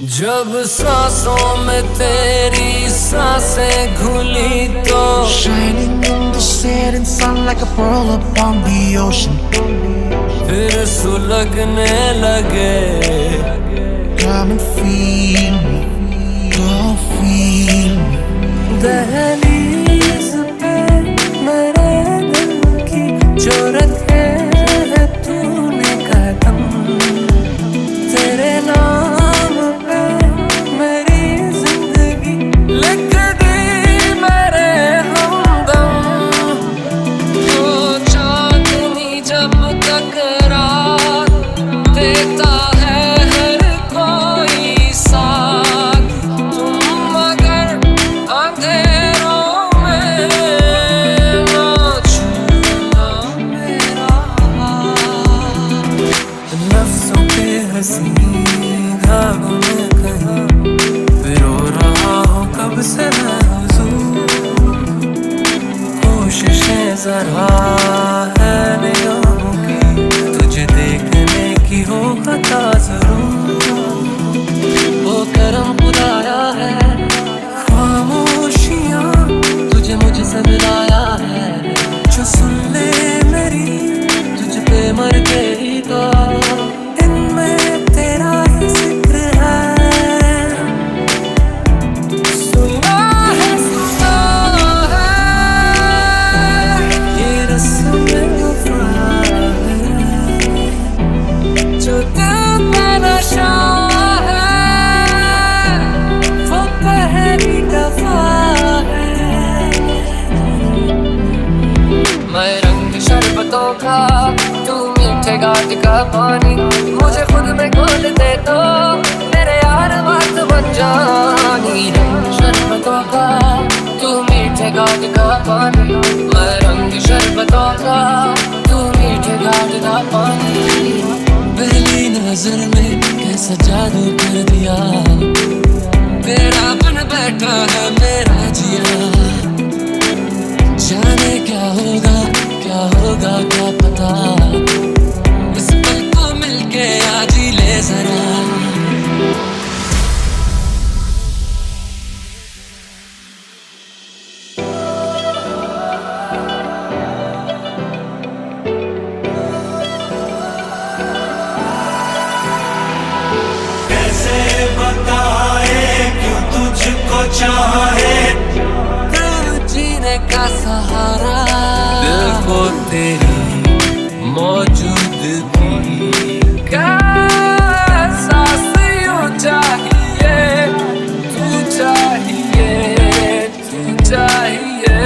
जब सांसों में तेरी सांसें घुली तो Shining in the setting sun like a pearl upon the ocean. फिर सुलगने लगे Come and feel me, go feel me. दहलीज पे मेरे दिल की जो रखे है तूने कदम, तेरे नाम पे मेरी जिंदगी लिख दी मेरे हमदम। तो चांदनी जब तक रात देता है हर कोई साथ, तुम मगर अंधेरों में ना छूना मेरा हाथ। लफ्ज़ों के हंसी धागों में कहीं पिरो रहा हो कब से मैं हुजूर, कोशिशें जरा है निगाहों की तुझे देखने की हो खता जरूर। वो करम खुदाया है खामोशियाँ तुझे मुझसे मिलाया है, जो सुन ले मेरी तुझ पे मर गई तो इनमें तेरा ही जिक्र है। सुना है ये रस्म वफा है, जो दिल पे नशा है वो पहली दफा है। मैं रंग शरबतों का तू मीठे घाट का पानी, मुझे खुद में घोल दे तो मेरे यार बात बन जानी। रंग शरबतों का तू मीठे घाट का पानी, मैं रंग शरबतों का तू मीठे घाट का पानी। पहली नजर में कैसा जादू कर दिया, तेरा बन बैठा है मेरा जिया। जाने क्या होगा क्या पता, इस पल को मिलके आज ही ले जरा। कैसे बताए क्यों तुझको चाहे, दिल जीने का सहारा, दिल को तेरी मौजूदगी का एहसास यूं चाहिए, तू चाहिए, तू चाहिए।